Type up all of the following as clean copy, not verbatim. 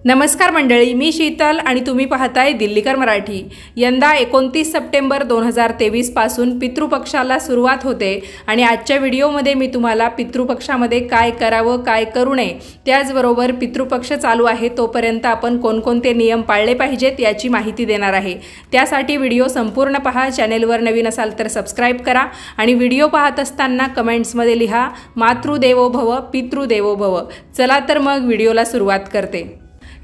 नमस्कार मंडळी, मी शीतल आणि तुम्ही पाहताय दिल्लीकर मराठी। यंदा 29 सप्टेंबर 2023 पासून पितृपक्षाला सुरुवात होते आणि आजच्या व्हिडिओमध्ये मी तुम्हाला पितृपक्षामध्ये काय करावं काय करू नये, त्याचबरोबर पितृपक्ष चालू आहे तोपर्यंत आपण कोणकोणते नियम पाळले पाहिजेत याची माहिती देणार आहे। त्यासाठी व्हिडिओ संपूर्ण पहा। चॅनेलवर नवीन असाल तर सबस्क्राइब करा आणि व्हिडिओ पाहत असताना कमेंट्समध्ये लिहा मातृदेवो भव पितृदेवो भव। चला तर मग व्हिडिओला सुरुवात करते।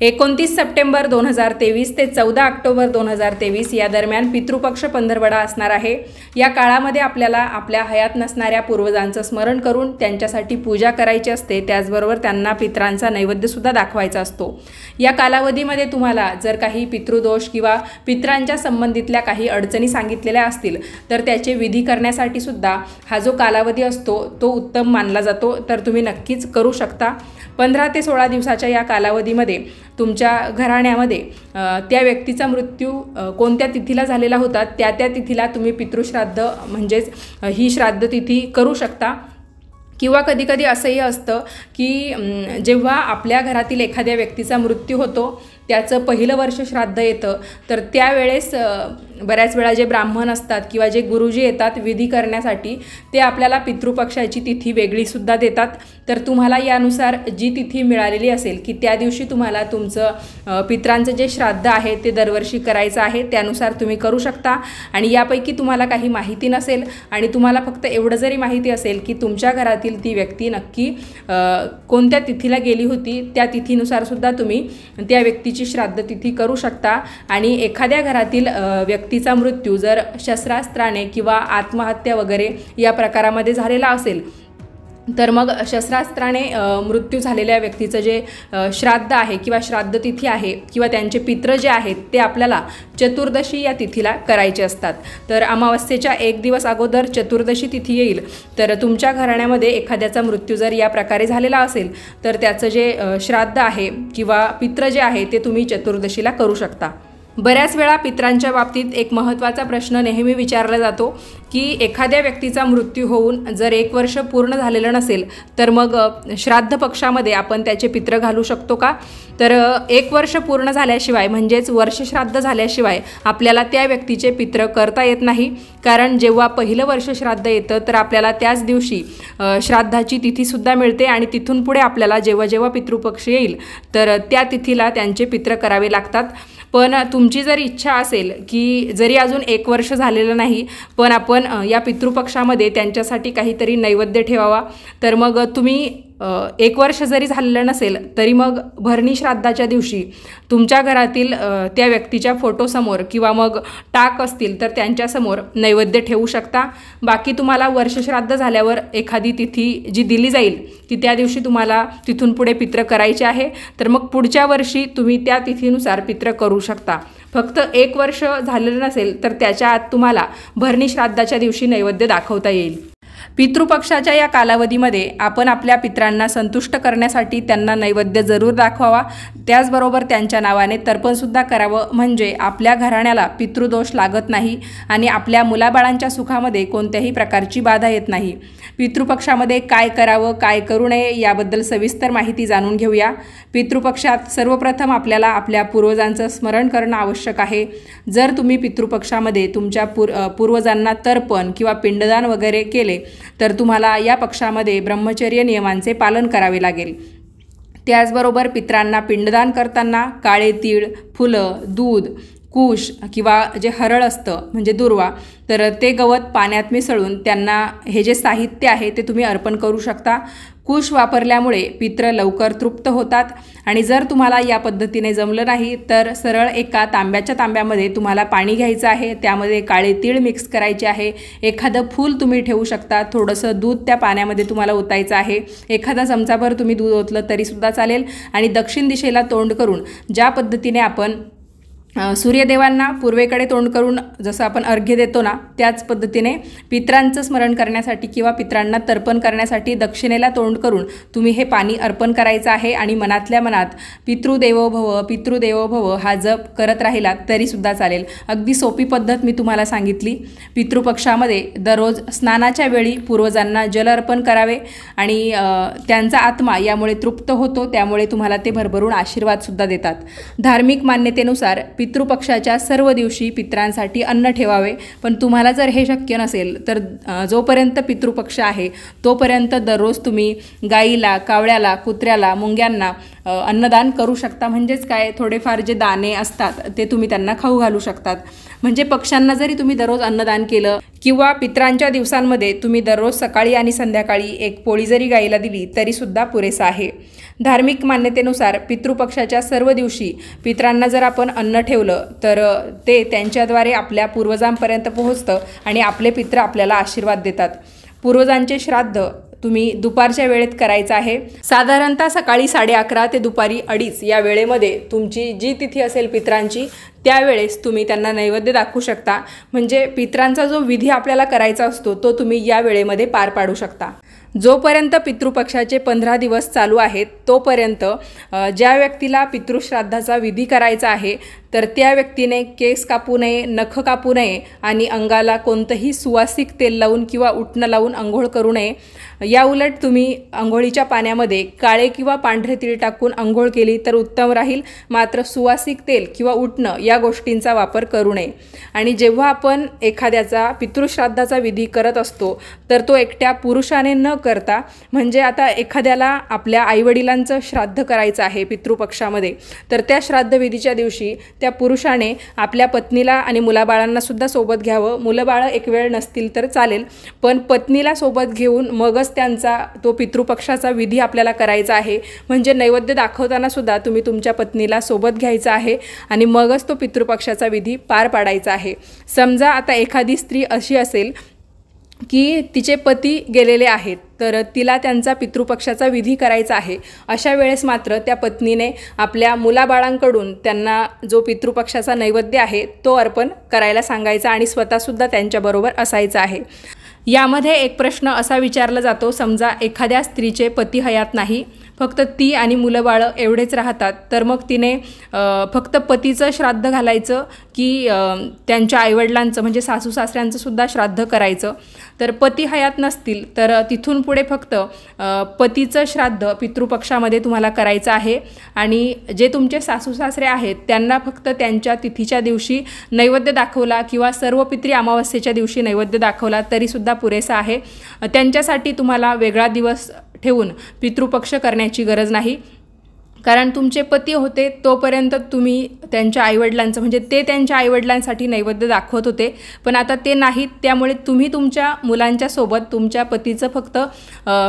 29 सप्टेंबर 2023 ते 14 ऑक्टोबर 2023 या दरम्यान पितृपक्ष पंधरवडा असणार आहे। या काळामध्ये आपल्याला आपल्या हयात नसणाऱ्या पूर्वजांचं स्मरण करून त्यांच्यासाठी पूजा करायची असते, त्याचबरोबर त्यांना पितरांचा नैवेद्य सुद्धा दाखवायचा असतो। या कालावधीमध्ये तुम्हाला जर काही पितृदोष किंवा पितरांच्या संबंधितल्या काही अडचणी सांगितलेल्या असतील तर त्याचे विधी करण्यासाठी सुद्धा हा जो कालावधी असतो तो उत्तम मानला जातो, तर तुम्ही नक्कीच करू शकता। 15 ते 16 दिवसाच्या या कालावधीमध्ये तुमच्या घराण्यामध्ये त्या व्यक्तीचा मृत्यू कोणत्या तिथीला झालेला होता त्या तिथीला तुम्ही पितृश्राद्ध म्हणजेच ही श्राद्ध तिथी करू शकता। किंवा कधीकधी असंही असतं की जेव्हा आपल्या घरातील एखाद्या व्यक्तीचा मृत्यू होतो त्याचं पहिलं वर्ष श्राद्ध येतं, तर त्यावेळेस बऱ्याच वेळा जे ब्राह्मण असतात किंवा जे गुरुजी येतात विधी करण्यासाठी ते आपल्याला पितृपक्षाची तिथी वेगळीसुद्धा देतात। तर तुम्हाला यानुसार जी तिथी मिळालेली असेल की त्या दिवशी तुम्हाला तुमचं पितरांचं जे श्राद्ध आहे ते दरवर्षी करायचं आहे, त्यानुसार तुम्ही करू शकता। आणि यापैकी तुम्हाला काही माहिती नसेल आणि तुम्हाला फक्त एवढं जरी माहिती असेल की तुमच्या घरातील ती व्यक्ती नक्की कोणत्या तिथीला गेली होती त्या तिथीनुसार सुद्धा तुम्ही त्या व्यक्तीची श्राद्ध तिथी करू शकता। आणि एखाद्या घरातील व्यक्तीचा मृत्यू जर शस्त्रास्त्राने किंवा आत्महत्या वगैरे या प्रकारामध्ये झालेला असेल तर मग शस्त्रास्त्राने मृत्यू झालेल्या व्यक्तीचं जे श्राद्ध आहे किंवा श्राद्ध तिथी आहे किंवा त्यांचे पित्र जे आहेत ते आपल्याला चतुर्दशी या तिथीला करायचे असतात। तर अमावस्येच्या एक दिवस अगोदर चतुर्दशी तिथी येईल, तर तुमच्या घराण्यामध्ये एखाद्याचा मृत्यू जर या प्रकारे झालेला असेल तर त्याचं जे श्राद्ध आहे किंवा पित्र जे आहे ते तुम्ही चतुर्दशीला करू शकता। बऱ्याच वेळा पितरांच्या बाबतीत एक महत्त्वाचा प्रश्न नेहमी विचारला जातो की एखाद्या व्यक्तीचा मृत्यू होऊन जर 1 वर्ष पूर्ण झालेलं नसेल तर मग श्राद्ध पक्षामध्ये आपण त्याचे पित्र घालू शकतो का? तर 1 वर्ष पूर्ण झाल्याशिवाय म्हणजेच वर्ष श्राद्ध झाल्याशिवाय आपल्याला त्या व्यक्तीचे पित्र करता येत नाही, कारण जेव्हा पहिलं वर्ष श्राद्ध येतं तर आपल्याला त्याच दिवशी श्राद्धाची तिथीसुद्धा मिळते आणि तिथून पुढे आपल्याला जेव्हा जेव्हा पितृपक्ष येईल तर त्या तिथीला त्यांचे पित्र करावे लागतात। पण तुमची जर इच्छा असेल की जरी अजून 1 वर्ष झालेलं नाही पण आपण या पितृपक्षामध्ये त्यांच्यासाठी काहीतरी नैवेद्य ठेवावा, तर मग तुम्ही 1 वर्ष जरी झालेलं नसेल तरी मग भरणी श्राद्धाच्या दिवशी तुमच्या घरातील त्या व्यक्तीच्या फोटोसमोर किंवा मग टाक असतील तर त्यांच्यासमोर नैवेद्य ठेवू शकता। बाकी तुम्हाला वर्ष श्राद्ध झाल्यावर एखादी तिथी जी दिली जाईल की त्या दिवशी तुम्हाला तिथून पुढे पित्र करायचे आहे तर मग पुढच्या वर्षी तुम्ही त्या तिथीनुसार पित्र करू शकता। फक्त 1 वर्ष झालेलं नसेल तर त्याच्या आत तुम्हाला भरणी श्राद्धाच्या दिवशी नैवेद्य दाखवता येईल। पितृपक्षाच्या या कालावधीमध्ये आपण आपल्या पितरांना संतुष्ट करण्यासाठी त्यांना नैवेद्य जरूर दाखवावा, त्याचबरोबर त्यांच्या नावाने तर्पणसुद्धा करावं, म्हणजे आपल्या घराण्याला पितृदोष लागत नाही आणि आपल्या मुलाबाळांच्या सुखामध्ये कोणत्याही प्रकारची बाधा येत नाही। पितृपक्षामध्ये काय करावं काय करू नये याबद्दल सविस्तर माहिती जाणून घेऊया। पितृपक्षात सर्वप्रथम आपल्याला आपल्या पूर्वजांचं स्मरण करणं आवश्यक आहे। जर तुम्ही पितृपक्षामध्ये तुमच्या पूर्वजांना तर्पण किंवा पिंडदान वगैरे केले तर तुम्हाला या पक्षामध्ये ब्रह्मचर्य नियमांचे पालन करावे लागेल। त्याचबरोबर पितरांना पिंडदान करताना काळे तीळ, फुलं, दूध, कुश किंवा जे हरळ असतं म्हणजे दुर्वा, तर ते गवत पाण्यात मिसळून त्यांना हे जे साहित्य आहे ते तुम्ही अर्पण करू शकता। कुश वापरल्यामुळे पित्र लवकर तृप्त होतात आणि जर तुम्हाला या पद्धतीने जमलं नाही तर सरळ एका तांब्याच्या तांब्यामध्ये तुम्हाला पाणी घ्यायचं आहे, त्यामध्ये काळे तीळ मिक्स करायचे आहे, एखादं फूल तुम्ही ठेवू शकता, थोडंसं दूध त्या पाण्यामध्ये तुम्हाला ओतायचं आहे, एखादा चमचाभर तुम्ही दूध ओतलं तरीसुद्धा चालेल आणि दक्षिण दिशेला तोंड करून ज्या पद्धतीने आपण सूर्यदेवांना पूर्वेकडे तोंड करून जसं आपण अर्घ्य देतो ना, त्याच पद्धतीने पितरांचं स्मरण करण्यासाठी किंवा पितरांना तर्पण करण्यासाठी दक्षिणेला तोंड करून तुम्ही हे पाणी अर्पण करायचं आहे आणि मनातल्या मनात पितृदेवो भव पितृदेवो भव हा जप करत राहिलात तरीसुद्धा चालेल। अगदी सोपी पद्धत मी तुम्हाला सांगितली। पितृपक्षामध्ये दररोज स्नानाच्या वेळी पूर्वजांना जल अर्पण करावे आणि त्यांचा आत्मा यामुळे तृप्त होतो, त्यामुळे तुम्हाला ते भरभरून आशीर्वादसुद्धा देतात। धार्मिक मान्यतेनुसार पितृपक्षाच्या सर्व दिवशी पितरांसाठी अन्न ठेवावे, पण तुम्हाला जर हे शक्य नसेल तर जोपर्यंत पितृपक्ष आहे तोपर्यंत दररोज तुम्ही गाईला, कावळ्याला, कुत्र्याला, मुंग्यांना अन्नदान करू शकता। म्हणजेच काय, थोडेफार जे दाणे असतात ते तुम्ही त्यांना खाऊ घालू शकतात। म्हणजे पक्ष्यांना जरी तुम्ही दररोज अन्नदान केलं किंवा पितरांच्या दिवसांमध्ये तुम्ही दररोज सकाळी आणि संध्याकाळी एक पोळी जरी गाईला दिली तरीसुद्धा पुरेसा आहे। धार्मिक मान्यतेनुसार पितृपक्षाच्या सर्व दिवशी पितरांना जर आपण अन्न ठेवलं तर ते त्यांच्याद्वारे आपल्या पूर्वजांपर्यंत पोहोचतं आणि आपले पित्र आपल्याला आशीर्वाद देतात। पूर्वजांचे श्राद्ध तुम्ही दुपारच्या वेळेत करायचं आहे। साधारणतः सकाळी 11:30 ते दुपारी 2:30 या वेळेमध्ये तुमची जी तिथी असेल पितरांची त्यावेळेस तुम्ही त्यांना नैवेद्य दाखवू शकता। म्हणजे पितरांचा जो विधी आपल्याला करायचा असतो तो तुम्ही या वेळेमध्ये पार पाडू शकता। जोपर्यंत पितृपक्षाचे 15 दिवस चालू आहेत तोपर्यंत ज्या व्यक्तीला पितृश्राद्धाचा विधी करायचा आहे तर त्या व्यक्तीने केस कापू नये, नख कापू नये आणि अंगाला कोणतंही सुवासिक तेल लावून किंवा उटणं लावून अंघोळ करू नये। या उलट तुम्ही अंघोळीच्या पाण्यामध्ये काळे किंवा पांढरे तीळ टाकून अंघोळ केली तर उत्तम राहील, मात्र सुवासिक तेल किंवा उटणं या गोष्टींचा वापर करू नये। आणि जेव्हा आपण एखाद्याचा पितृश्राद्धाचा विधी करत असतो तर तो एकट्या पुरुषाने न करता, म्हणजे आता एखाद्याला आपल्या आईवडिलांचं श्राद्ध करायचं आहे पितृपक्षामध्ये, तर त्या श्राद्धविधीच्या दिवशी त्या पुरुषाने आपल्या पत्नीला आणि मुलाबाळांना सुद्धा सोबत घ्यावं। मुलंबाळं एक वेळ नसतील तर चालेल, पण पत्नीला सोबत घेऊन मगच त्यांचा तो पितृपक्षाचा विधी आपल्याला करायचा आहे। म्हणजे नैवेद्य दाखवताना सुद्धा तुम्ही तुमच्या पत्नीला सोबत घ्यायचं आहे आणि मगच तो पितृपक्षाचा विधी पार पाडायचा आहे। समजा आता एखादी स्त्री अशी असेल की तिचे पती गेलेले आहेत तर तिला त्यांचा पितृपक्षाचा विधी करायचा आहे, अशा वेळेस मात्र त्या पत्नीने आपल्या मुलाबाळांकडून त्यांना जो पितृपक्षाचा नैवेद्य आहे तो अर्पण करायला सांगायचा आणि स्वतःसुद्धा त्यांच्याबरोबर असायचं आहे। यामध्ये एक प्रश्न असा विचारला जातो, समजा एखाद्या स्त्रीचे पती हयात नाही, फक्त ती आणि मुलंबाळं एवढेच राहतात, तर मग तिने फक्त पतीचं श्राद्ध घालायचं की त्यांच्या आईवडिलांचं म्हणजे सासू सासऱ्यांचं सुद्धा श्राद्ध करायचं? तर पती हयात नसतील तर तिथून पुढे फक्त पतीचं श्राद्ध पितृपक्षामध्ये तुम्हाला करायचं आहे आणि जे तुमचे सासू सासरे आहेत त्यांना फक्त त्यांच्या तिथीच्या दिवशी नैवेद्य दाखवला किंवा सर्व पितृ अमावस्येच्या दिवशी नैवेद्य दाखवला तरीसुद्धा पुरेसा आहे। त्यांच्यासाठी तुम्हाला वेगळा दिवस ठेवून पितृपक्ष करण्याची गरज नाही, कारण तुमचे पती होते तोपर्यंत तुम्ही त्यांच्या आईवडिलांचं म्हणजे ते त्यांच्या आईवडिलांसाठी नैवेद्य दाखवत होते, पण आता ते नाहीत, त्यामुळे तुम्ही तुमच्या मुलांच्या सोबत तुमच्या पतीचं फक्त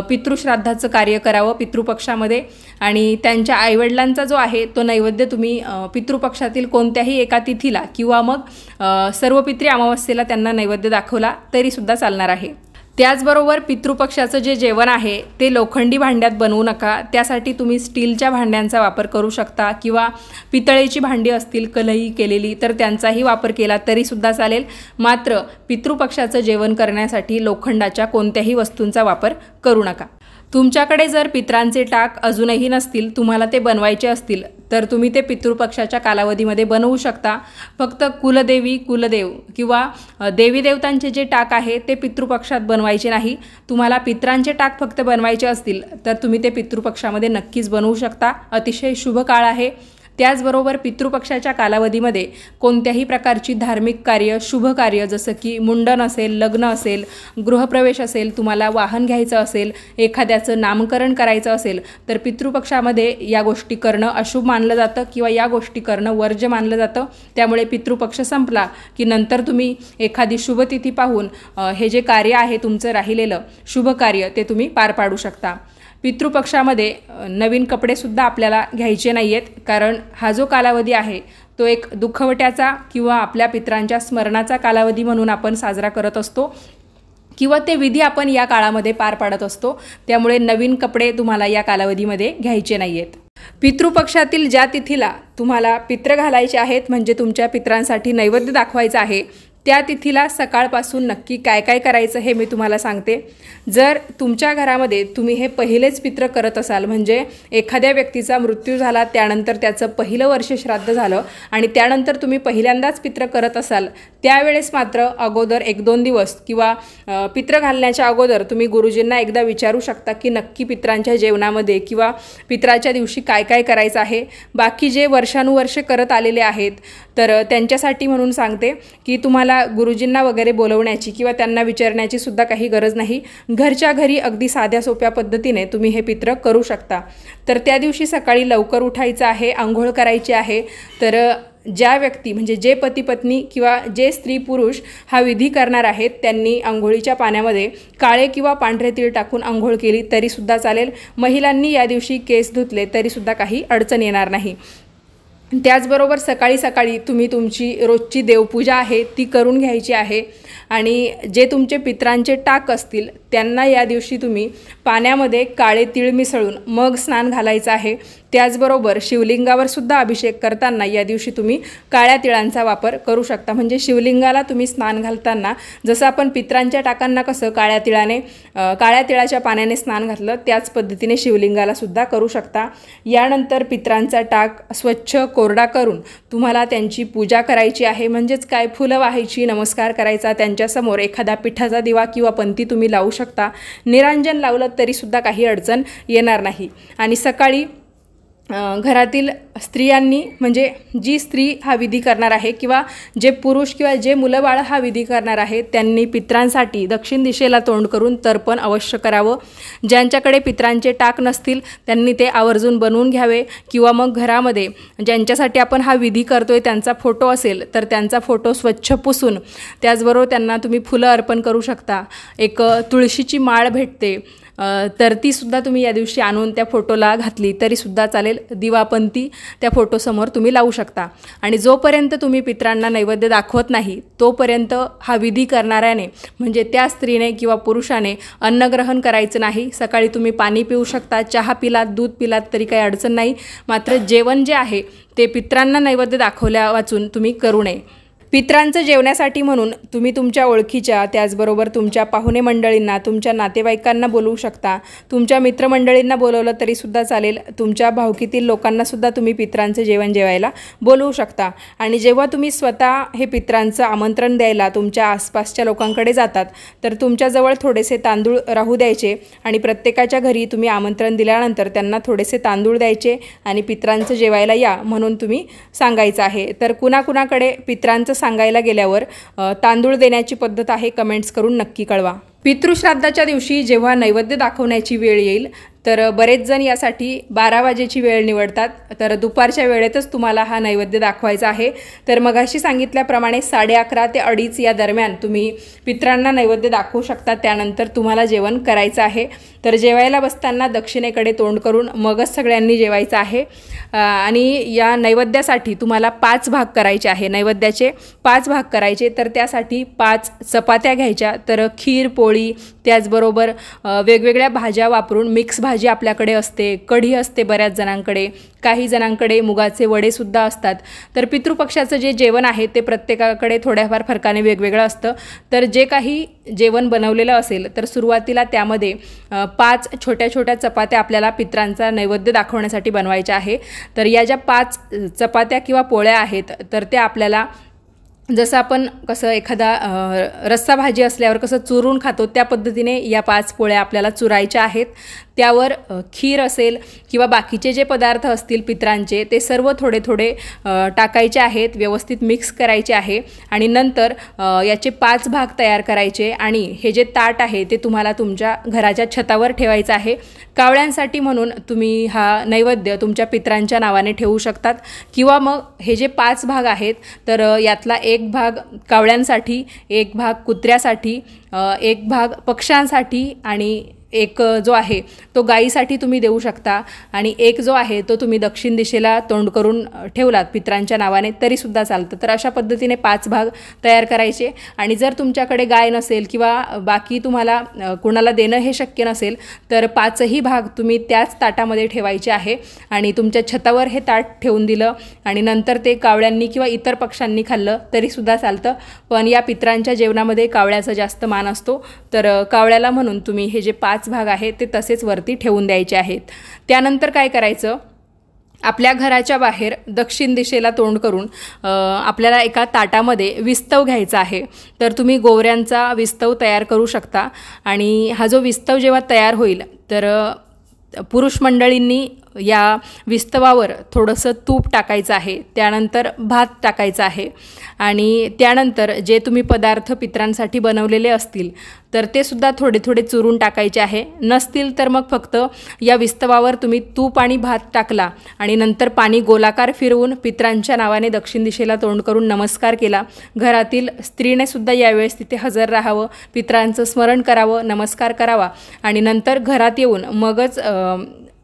पितृश्राद्धाचं कार्य करावं पितृपक्षामध्ये आणि त्यांच्या आईवडिलांचा जो आहे तो नैवेद्य तुम्ही पितृपक्षातील कोणत्याही एका तिथीला किंवा मग सर्व पितृ अमावस्येला त्यांना नैवेद्य दाखवला तरीसुद्धा चालणार आहे। त्याचबरोबर पितृपक्षाचं जे जेवण आहे ते लोखंडी भांड्यात बनवू नका, त्यासाठी तुम्ही स्टीलच्या भांड्यांचा वापर करू शकता किंवा पितळेची भांडी असतील कलई केलेली तर त्यांचाही वापर केला तरीसुद्धा चालेल, मात्र पितृपक्षाचं जेवण करण्यासाठी लोखंडाच्या कोणत्याही वस्तूंचा वापर करू नका। तुमच्याकडे जर पितरांचे टाक अजूनही नसतील, तुम्हाला ते बनवायचे असतील तर तुम्ही ते पितृपक्षाच्या कालावधीमध्ये बनवू शकता। फक्त कुलदेवी, कुलदेव किंवा देवी देवतांचे जे टाक आहे ते पितृपक्षात बनवायचे नाही। तुम्हाला पितरांचे टाक फक्त बनवायचे असतील तर तुम्ही ते पितृपक्षामध्ये नक्कीच बनवू शकता, अतिशय शुभ काळ आहे। त्याचबरोबर पितृपक्षाच्या कालावधीमध्ये कोणत्याही प्रकारची धार्मिक कार्य, शुभ कार्य जसं की मुंडन असेल, लग्न असेल, गृहप्रवेश असेल, तुम्हाला वाहन घ्यायचं असेल, एखाद्याचं नामकरण करायचं असेल तर पितृपक्षामध्ये या गोष्टी करणं अशुभ मानलं जातं किंवा या गोष्टी करणं वर्ज्य मानलं जातं। त्यामुळे पितृपक्ष संपला की नंतर तुम्ही एखादी शुभतिथी पाहून हे जे कार्य आहे तुमचं राहिलेलं शुभ कार्य ते तुम्ही पार पाडू शकता। पितृपक्षामध्ये नवीन कपडेसुद्धा आपल्याला घ्यायचे नाही आहेत, कारण हा जो कालावधी आहे तो एक दुःखवट्याचा किंवा आपल्या पितरांच्या स्मरणाचा कालावधी म्हणून आपण साजरा करत असतो किंवा ते विधी आपण या काळामध्ये पार पाडत असतो, त्यामुळे नवीन कपडे तुम्हाला या कालावधीमध्ये घ्यायचे नाही आहेत। पितृपक्षातील ज्या तिथीला तुम्हाला पित्र घालायचे आहेत, म्हणजे तुमच्या पित्रांसाठी नैवेद्य दाखवायचा आहे, त्या तिथीला सकाळपासून नक्की काय काय करायचं हे मी तुम्हाला सांगते। जर तुमच्या घरामध्ये तुम्ही हे पहिलेच पित्र करत असाल, म्हणजे एखाद्या व्यक्तीचा मृत्यू झाला, त्यानंतर त्याचं पहिलं वर्ष श्राद्ध झालं आणि त्यानंतर तुम्ही पहिल्यांदाच पित्र करत असाल, त्यावेळेस मात्र अगोदर 1-2 दिवस किंवा पित्र घालण्याच्या अगोदर तुम्ही गुरुजींना एकदा विचारू शकता की नक्की पित्रांच्या जेवणामध्ये किंवा पित्राच्या दिवशी काय काय करायचं आहे। बाकी जे वर्षानुवर्षे करत आलेले आहेत तर त्यांच्यासाठी म्हणून सांगते की तुम्हाला गुरुजींना वगैरे बोलवण्याची किंवा त्यांना विचारण्याची सुद्धा काही गरज नाही। घरच्या घरी अगदी साध्या सोप्या पद्धतीने तुम्ही हे पित्र करू शकता। तर त्या दिवशी सकाळी लवकर उठायचं आहे, अंघोळ करायची आहे। तर ज्या व्यक्ती म्हणजे जे पती पत्नी किंवा जे स्त्री पुरुष हा विधी करणार आहेत त्यांनी अंघोळीच्या पाण्यामध्ये काळे किंवा पांढरे तीळ टाकून अंघोळ केली तरीसुद्धा चालेल। महिलांनी या दिवशी केस धुतले तरीसुद्धा काही अडचण येणार नाही। त्याचबरोबर सकाळी सकाळी तुम्ही तुमची रोजची देवपूजा आहे ती करून घ्यायची आहे आणि जे तुमचे पित्रांचे टाक असतील त्यांना या दिवशी तुम्ही पाण्यामध्ये काळे तीळ मिसळून मग स्नान घालायचं आहे। त्याचबरोबर शिवलिंगावर सुद्धा अभिषेक करताना या दिवशी तुम्ही काळ्या तिळांचा वापर करू शकता। म्हणजे शिवलिंगाला तुम्ही स्नान घालताना जसं आपण पित्रांच्या टाकांना कसं काळ्या तिळाच्या पाण्याने स्नान घातलं त्याच पद्धतीने शिवलिंगाला सुद्धा करू शकता। यानंतर पित्रांचा टाक स्वच्छ कोरडा करून तुम्हाला त्यांची पूजा करायची आहे। म्हणजेच काय, फुलं वाहायची, नमस्कार करायचा, त्यांच्यासमोर एखादा पिठाचा दिवा किंवा पंती तुम्ही लावू शकता। निरांजन लावलं तरीसुद्धा काही अडचण येणार नाही। आणि सकाळी घरातील स्त्रियांनी म्हणजे जी स्त्री हा विधी करणार आहे किंवा जे पुरुष किंवा जे मुलं बाळ हा विधी करणार आहे त्यांनी पित्रांसाठी दक्षिण दिशेला तोंड करून तर्पण अवश्य करावं। ज्यांच्याकडे पित्रांचे टाक नसतील त्यांनी ते आवर्जून बनवून घ्यावे किंवा मग घरामध्ये ज्यांच्यासाठी आपण हा विधी करतोय त्यांचा फोटो असेल तर त्यांचा फोटो स्वच्छ पुसून त्याचबरोबर त्यांना तुम्ही फुलं अर्पण करू शकता। एक तुळशीची माळ भेटते तर ती सुद्धा तुम्ही या दिवशी आणून त्या फोटोला घातली तरीसुद्धा चालेल। दिवापंती त्या फोटोसमोर तुम्ही लावू शकता आणि जोपर्यंत तुम्ही पित्रांना नैवेद्य दाखवत नाही तोपर्यंत हा विधी करणाऱ्याने म्हणजे त्या स्त्रीने किंवा पुरुषाने अन्नग्रहण करायचं नाही। सकाळी तुम्ही पाणी पिऊ शकता, चहा पिलात, दूध पिलात तरी काही अडचण नाही। मात्र जेवण जे आहे ते पित्रांना नैवेद्य दाखवल्या वाचून तुम्ही करू नये। पित्रांचं जेवण्यासाठी म्हणून तुम्ही तुमच्या ओळखीच्या त्याचबरोबर तुमच्या पाहुणे मंडळींना, तुमच्या नातेवाईकांना बोलवू शकता। तुमच्या मित्रमंडळींना बोलवलं तरीसुद्धा चालेल। तुमच्या भावकीतील लोकांनासुद्धा तुम्ही पित्रांचं जेवण जेवायला बोलवू शकता। आणि जेव्हा तुम्ही स्वतः हे पित्रांचं आमंत्रण द्यायला तुमच्या आसपासच्या लोकांकडे जातात तर तुमच्याजवळ थोडेसे तांदूळ राहू द्यायचे आणि प्रत्येकाच्या घरी तुम्ही आमंत्रण दिल्यानंतर त्यांना थोडेसे तांदूळ द्यायचे आणि पित्रांचं जेवायला या म्हणून तुम्ही सांगायचं आहे। तर कुणाकुणाकडे पित्रांचं सांगायला गेल्यावर तांदूळ देण्याची पद्धत आहे कमेंट्स करून नक्की कळवा। पितृश्राद्धाच्या दिवशी जेव्हा नैवेद्य दाखवण्याची वेळ येईल तर बरेच जण यासाठी 12 वाजेची वेळ निवडतात। तर दुपारच्या वेळेतच तुम्हाला हा नैवेद्य दाखवायचा आहे। तर मगाशी सांगितल्याप्रमाणे 11:30 ते 2:30 या दरम्यान तुम्ही पित्रांना नैवेद्य दाखवू शकता। त्यानंतर तुम्हाला जेवण करायचं आहे। तर जेवायला बसताना दक्षिणेकडे तोंड करून मगच सगळ्यांनी जेवायचं आहे। आणि या नैवेद्यासाठी तुम्हाला 5 भाग करायचे आहे। नैवेद्याचे 5 भाग करायचे तर त्यासाठी 5 चपात्या घ्यायच्या। तर खीर, पोळी त्याचबरोबर वेगवेगळ्या भाज्या वापरून मिक्स भाजी आपल्याकडे असते, कढी असते बऱ्याच जणांकडे, काही जणांकडे मुगाचे वडेसुद्धा असतात। तर पितृपक्षाचं जे जेवण आहे ते प्रत्येकाकडे थोड्याफार फरकाने वेगवेगळं असतं। तर जे काही जेवण बनवलेलं असेल तर सुरुवातीला त्यामध्ये 5 छोट्या छोट्या चपात्या आपल्याला पित्रांचा नैवेद्य दाखवण्यासाठी बनवायच्या आहे। तर या ज्या 5 चपात्या किंवा पोळ्या आहेत तर त्या आपल्याला जसं आपण कसं एखादा रस्सा भाजी असल्यावर कसं चुरून खातो त्या पद्धतीने या 5 पोळ्या आपल्याला चुरायच्या आहेत। त्यावर खीर असेल किंवा बाकीचे जे पदार्थ असतील पित्रांचे ते सर्व थोडे थोडे टाकायचे आहेत, व्यवस्थित मिक्स करायचे आहे आणि नंतर याचे 5 भाग तयार करायचे आणि हे जे ताट आहे ते तुम्हाला तुमच्या घराच्या छतावर ठेवायचं आहे। कावळ्यांसाठी म्हणून तुम्ही हा नैवेद्य तुमच्या पित्रांच्या नावाने ठेवू शकतात किंवा मग हे जे 5 भाग आहेत तर यातला एक भाग कावळ्यांसाठी, एक भाग कुत्र्यासाठी, एक भाग पक्ष्यांसाठी आणि एक जो आहे तो गाईसाठी तुम्ही देऊ शकता आणि एक जो आहे तो तुम्ही दक्षिण दिशेला तोंड करून ठेवलात पितरांच्या नावाने तरीसुद्धा चालतं। तर अशा पद्धतीने 5 भाग तयार करायचे आणि जर तुमच्याकडे गाय नसेल किंवा बाकी तुम्हाला कुणाला देणं हे शक्य नसेल तर 5ही भाग तुम्ही त्याच ताटामध्ये ठेवायचे आहे आणि तुमच्या छतावर हे ताट ठेवून दिलं आणि नंतर ते कावळ्यांनी किंवा इतर पक्ष्यांनी खाल्लं तरीसुद्धा चालतं। पण या पितरांच्या जेवणामध्ये कावळ्याचा जास्त मान असतो, तर कावळ्याला म्हणून तुम्ही हे जे 5 भाग आहेत ते तसेच वरती ठेवून द्यायचे आहेत। त्यानंतर काय करायचं, आपल्या घराच्या बाहेर दक्षिण दिशेला तोंड करून आपल्याला एका ताटामध्ये विस्तव घ्यायचा आहे। तर तुम्ही गोवऱ्यांचा विस्तव तयार करू शकता आणि हा जो विस्तव जेव्हा तयार होईल तर पुरुष मंडळींनी या विस्तवावर थोडंसं तूप टाकायचं आहे, त्यानंतर भात टाकायचा आहे आणि त्यानंतर जे तुम्ही पदार्थ पितरांसाठी बनवलेले असतील तर ते सुद्धा थोडे थोडे चुरून टाकायचे आहे। नसतील तर मग फक्त या विस्तवावर तुम्ही तूप आणि भात टाकला आणि नंतर पाणी गोलाकार फिरवून पितरांच्या नावाने दक्षिण दिशेला तोंड करून नमस्कार केला। घरातील स्त्रीने सुद्धा यावेळेस तिथे हजर राहावं, पितरांचं स्मरण करावं, नमस्कार करावा आणि नंतर घरात येऊन मगच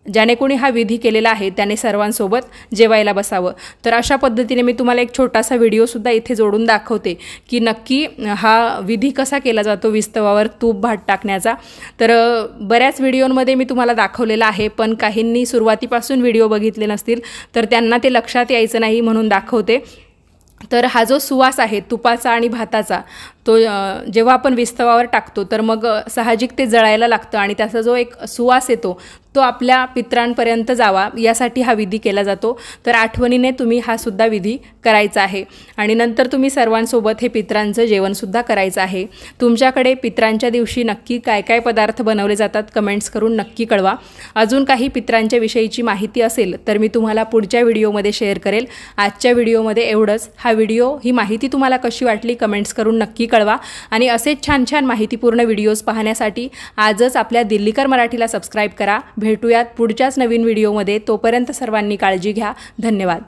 ज्याने कोणी हा विधी केलेला आहे त्याने सर्वांसोबत जेवायला बसावं। तर अशा पद्धतीने मी तुम्हाला एक छोटासा व्हिडिओसुद्धा इथे जोडून दाखवते की नक्की हा विधी कसा केला जातो विस्तवावर तूप भात टाकण्याचा। तर बऱ्याच व्हिडिओमध्ये मी तुम्हाला दाखवलेला आहे, पण काहींनी सुरुवातीपासून व्हिडिओ बघितले नसतील तर त्यांना ते लक्षात यायचं नाही म्हणून दाखवते। तर हा जो सुवास आहे तुपाचा आणि भाताचा तो जेव्हा आपण विस्तवावर टाकतो तर मग साहजिक ते जळायला लागतं आणि त्याचा जो एक सुवास येतो तो आपल्या पितरांपर्यंत जावा यासाठी हा विधी केला जातो। तर आठवणीने तुम्ही हा सुद्धा विधी करायचा आहे आणि नंतर तुम्ही सर्वांसोबत हे पितरांचं जेवणसुद्धा करायचं आहे। तुमच्याकडे पितरांच्या दिवशी नक्की काय काय पदार्थ बनवले जातात कमेंट्स करून नक्की कळवा। अजून काही पितरांच्या विषयीची माहिती असेल तर मी तुम्हाला पुढच्या व्हिडिओमध्ये शेअर करेल। आजच्या व्हिडिओमध्ये एवढंच। हा व्हिडिओ ही माहिती तुम्हाला कशी वाटली कमेंट्स करून नक्की कळवा आणि असेच छान छान माहितीपूर्ण व्हिडिओज पाहण्यासाठी आजच आपल्या दिल्लीकर मराठीला सबस्क्राईब करा। भेटूयात पुढच्याच नवीन व्हिडिओमध्ये, तोपर्यंत सर्वांनी काळजी घ्या। धन्यवाद।